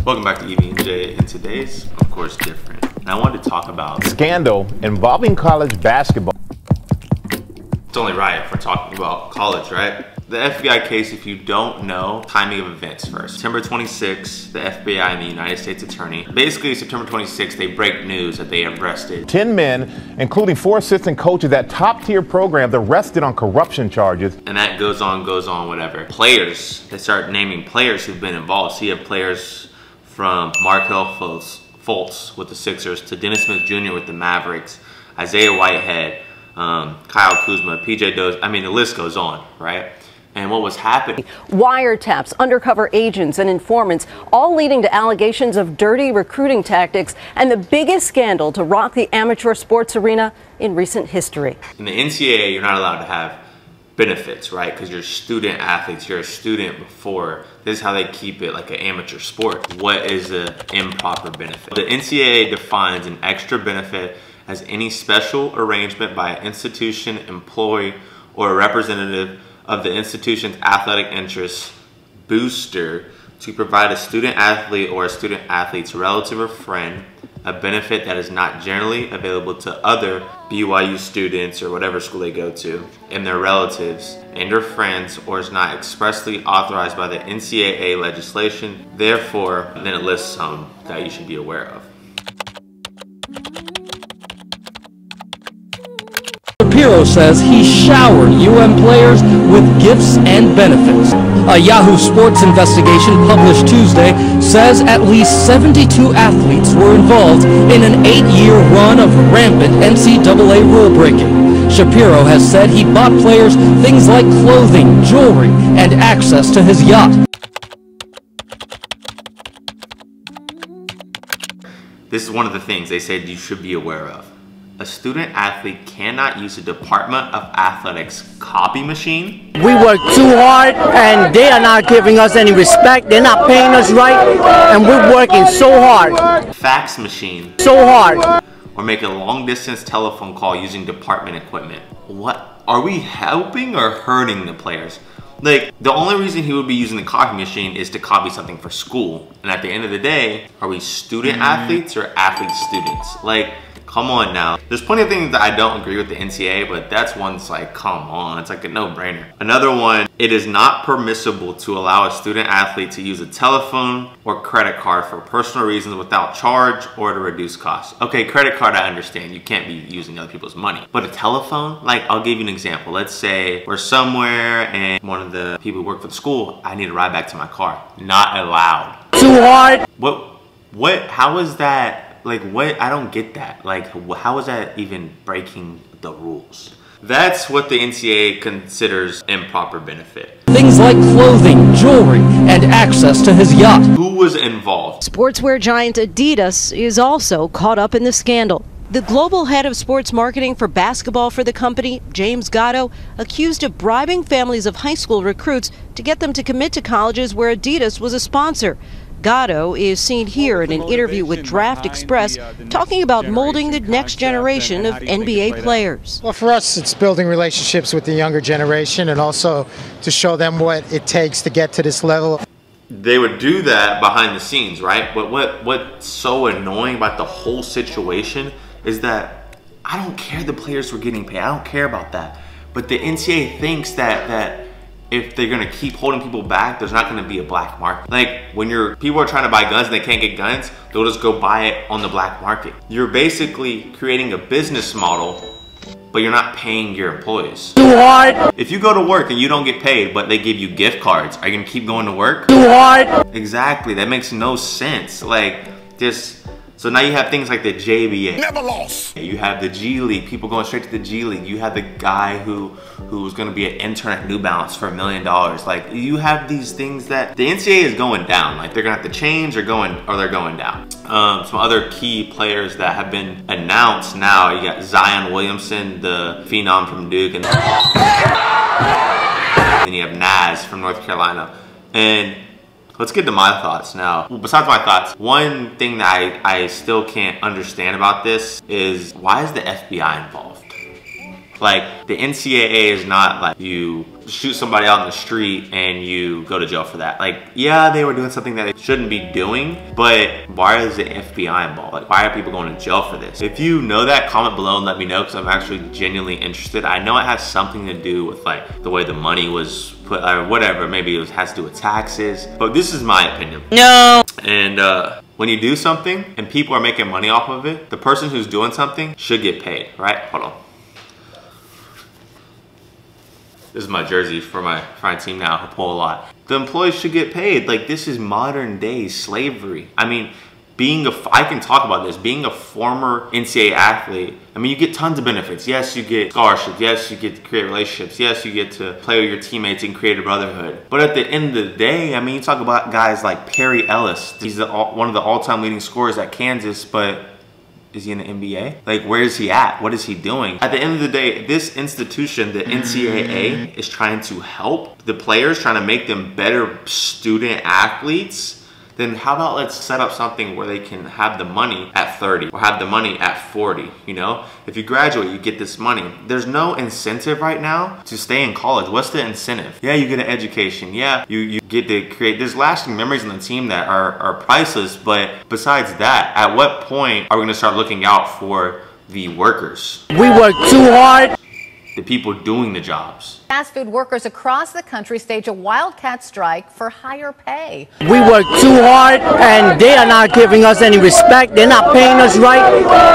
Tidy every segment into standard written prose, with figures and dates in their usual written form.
Welcome back to EB&J, and today's, of course, different. And I wanted to talk about scandal involving college basketball. It's only right if we're talking about college, right? The FBI case, if you don't know, timing of events first. September 26th, the FBI and the United States Attorney, basically September 26th, they break news that they arrested 10 men, including 4 assistant coaches at top-tier programs arrested on corruption charges. And that goes on, whatever. Players, they start naming players who've been involved. So you have players from Markelle Fultz with the Sixers to Dennis Smith Jr. with the Mavericks, Isaiah Whitehead, Kyle Kuzma, PJ Dozier. I mean, the list goes on, right? And what was happening? Wiretaps, undercover agents, and informants, all leading to allegations of dirty recruiting tactics and the biggest scandal to rock the amateur sports arena in recent history. In the NCAA, you're not allowed to have benefits, right? Because you're student athletes, you're a student before. This is how they keep it like an amateur sport. What is an improper benefit? The NCAA defines an extra benefit as any special arrangement by an institution, employee, or a representative of the institution's athletic interests booster to provide a student athlete or a student athlete's relative or friend a benefit that is not generally available to other BYU students or whatever school they go to and their relatives and or friends, or is not expressly authorized by the NCAA legislation. Therefore, then it lists some that you should be aware of. Shapiro says he showered players with gifts and benefits. A Yahoo Sports investigation published Tuesday says at least 72 athletes were involved in an 8-year run of rampant NCAA rule breaking. Shapiro has said he bought players things like clothing, jewelry, and access to his yacht. This is one of the things they said you should be aware of. A student athlete cannot use a Department of Athletics copy machine. We work too hard and they are not giving us any respect. They're not paying us right and we're working so hard. Fax machine. So hard. Or make a long distance telephone call using department equipment. What? Are we helping or hurting the players? Like, the only reason he would be using the copy machine is to copy something for school. And at the end of the day, are we student athletes or athlete students? Like, come on now. There's plenty of things that I don't agree with the NCAA, but that's one that's like, come on, it's like a no-brainer. Another one, it is not permissible to allow a student athlete to use a telephone or credit card for personal reasons without charge or to reduce costs. Okay, credit card, I understand. You can't be using other people's money. But a telephone, like, I'll give you an example. Let's say we're somewhere and one of the people who work for the school, I need to ride back to my car. Not allowed. Too hard. What, how is that? Like, what? I don't get that. Like, how is that even breaking the rules? That's what the NCAA considers improper benefit. Things like clothing, jewelry, and access to his yacht. Who was involved? Sportswear giant Adidas is also caught up in the scandal. The global head of sports marketing for basketball for the company, James Gatto, accused of bribing families of high school recruits to get them to commit to colleges where Adidas was a sponsor. Gatto is seen here in an interview with Draft Express talking about molding the next generation of NBA players. Well, for us, it's building relationships with the younger generation and also to show them what it takes to get to this level. They would do that behind the scenes, right? But what's so annoying about the whole situation is that I don't care the players were getting paid. I don't care about that. But the NCAA thinks that if they're gonna keep holding people back, there's not gonna be a black market. Like, when people are trying to buy guns and they can't get guns, they'll just go buy it on the black market. You're basically creating a business model, but you're not paying your employees. Too hard. If you go to work and you don't get paid, but they give you gift cards, are you gonna keep going to work? Too hard. Exactly, that makes no sense. Like, so now you have things like the JBA. Never lost. You have the G League, people going straight to the G League. You have the guy who was gonna be an intern at New Balance for $1 million. Like, you have these things that the NCAA is going down. Like, they're gonna have to change or they're going down. Some other key players that have been announced now, you got Zion Williamson, the phenom from Duke, and then you have Naz from North Carolina. And let's get to my thoughts now. Well, besides my thoughts, one thing that I still can't understand about this is, why is the FBI involved? Like, the NCAA is not like you shoot somebody out in the street and you go to jail for that. Like, yeah, they were doing something that they shouldn't be doing, but why is the FBI involved? Like, why are people going to jail for this? If you know that, comment below and let me know, because I'm actually genuinely interested. I know it has something to do with like the way the money was put, or whatever. Maybe it has to do with taxes, but this is my opinion. No. And when you do something and people are making money off of it, the person who's doing something should get paid, right? Hold on. This is my jersey for my team now, I pull a lot. The employees should get paid. Like, this is modern day slavery. I mean, I can talk about this, being a former NCAA athlete, I mean, you get tons of benefits. Yes, you get scholarships. Yes, you get to create relationships. Yes, you get to play with your teammates and create a brotherhood. But at the end of the day, I mean, you talk about guys like Perry Ellis. He's one of the all-time leading scorers at Kansas, but is he in the NBA? Like, where is he at? What is he doing? At the end of the day, this institution, the NCAA, is trying to help the players, trying to make them better student athletes. Then how about let's set up something where they can have the money at 30 or have the money at 40, you know? If you graduate, you get this money. There's no incentive right now to stay in college. What's the incentive? Yeah, you get an education. Yeah, you get to create, there's lasting memories on the team that are priceless, but besides that, at what point are we gonna start looking out for the workers? We work too hard. The people doing the jobs. Fast food workers across the country stage a wildcat strike for higher pay. We work too hard and they are not giving us any respect. They're not paying us right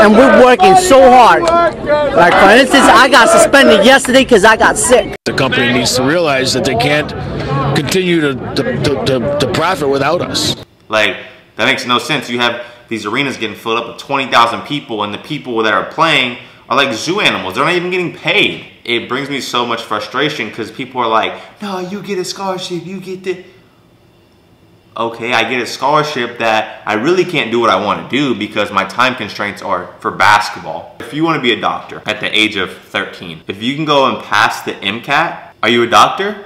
and we're working so hard. Like, for instance, I got suspended yesterday because I got sick. The company needs to realize that they can't continue to profit without us. Like, that makes no sense. You have these arenas getting filled up with 20,000 people, and the people that are playing are like zoo animals. They're not even getting paid. It brings me so much frustration because people are like, no, you get a scholarship, you get the... Okay, I get a scholarship that I really can't do what I want to do because my time constraints are for basketball. If you want to be a doctor at the age of 13, if you can go and pass the MCAT, are you a doctor?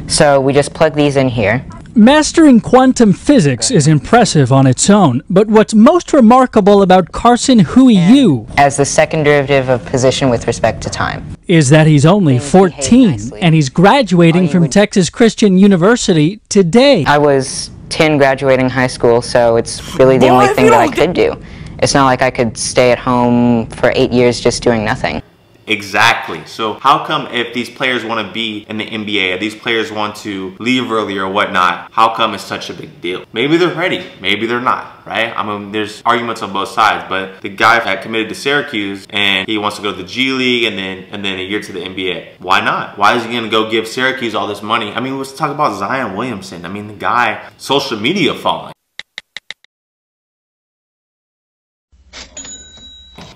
So we just plug these in here. Mastering quantum physics is impressive on its own, but what's most remarkable about Carson Hui Yu as the second derivative of position with respect to time is that he's only 14 and he's graduating from Texas Christian University today. I was 10 graduating high school, so it's really the only thing that I could do. It's not like I could stay at home for 8 years just doing nothing. Exactly. So how come if these players want to be in the NBA, if these players want to leave early or whatnot, how come it's such a big deal? Maybe they're ready, maybe they're not, right? I mean, there's arguments on both sides, but the guy that committed to Syracuse and he wants to go to the G League and then a year to the NBA. Why not? Why is he gonna go give Syracuse all this money? I mean, let's talk about Zion Williamson. I mean, the guy, social media following.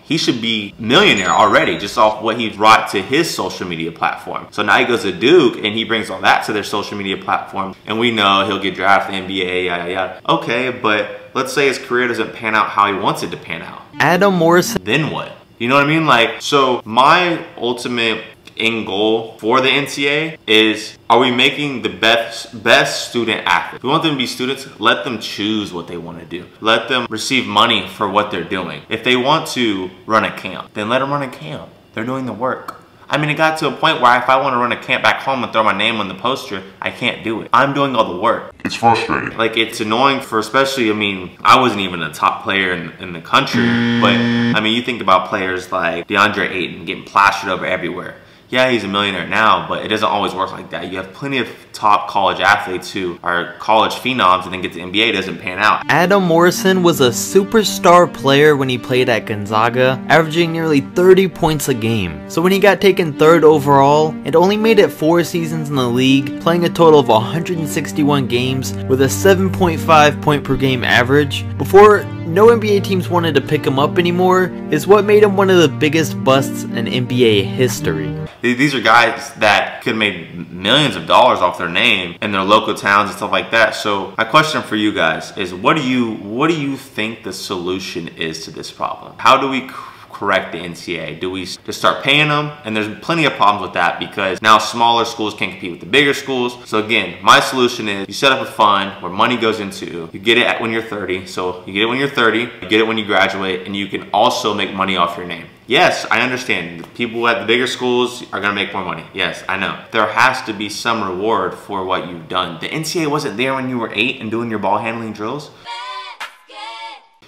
He should be a millionaire already just off what he brought to his social media platform. So now he goes to Duke and he brings all that to their social media platform, and we know he'll get drafted in the NBA, yada yada. Okay, but let's say his career doesn't pan out how he wants it to pan out. Adam Morrison. Then what? You know what I mean? Like, so my ultimate end goal for the NCAA is, are we making the best student athletes? If we want them to be students, let them choose what they want to do. Let them receive money for what they're doing. If they want to run a camp, then let them run a camp. They're doing the work. I mean, it got to a point where if I want to run a camp back home and throw my name on the poster, I can't do it. I'm doing all the work. It's frustrating. Like, it's annoying for, especially, I mean, I wasn't even a top player in the country, but I mean, you think about players like DeAndre Ayton getting plastered over everywhere. Yeah, he's a millionaire now, but it doesn't always work like that. You have plenty of top college athletes who are college phenoms and then get to the NBA, it doesn't pan out. Adam Morrison was a superstar player when he played at Gonzaga, averaging nearly 30 points a game. So when he got taken 3rd overall, and only made it 4 seasons in the league, playing a total of 161 games with a 7.5 point per game average, before no NBA teams wanted to pick him up anymore, is what made him one of the biggest busts in NBA history. These are guys that could have made millions of dollars off their name in their local towns and stuff like that. So my question for you guys is, what do you think the solution is to this problem? How do we correct the NCAA? Do we just start paying them? And there's plenty of problems with that because now smaller schools can't compete with the bigger schools. So again, my solution is you set up a fund where money goes into, you get it when you're 30. So you get it when you're 30, you get it when you graduate, and you can also make money off your name. Yes, I understand. The people at the bigger schools are gonna make more money. Yes, I know. There has to be some reward for what you've done. The NCAA wasn't there when you were 8 and doing your ball handling drills.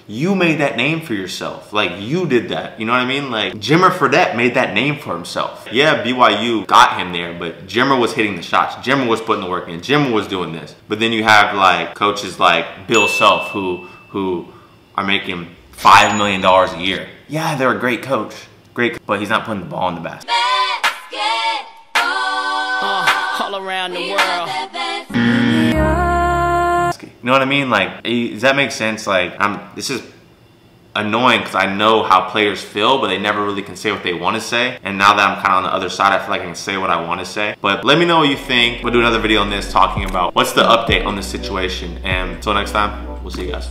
You made that name for yourself. Like, you did that. You know what I mean? Like, Jimmer Fredette made that name for himself. Yeah, BYU got him there, but Jimmer was hitting the shots. Jimmer was putting the work in. Jimmer was doing this. But then you have like coaches like Bill Self who are making $5 million a year. Yeah, they're a great coach. Great, but he's not putting the ball in the basket. All around the world. You know what I mean? Like, does that make sense? Like, this is annoying because I know how players feel, but they never really can say what they want to say. And now that I'm kind of on the other side, I feel like I can say what I want to say. But let me know what you think. We'll do another video on this talking about what's the update on this situation. And until next time, we'll see you guys.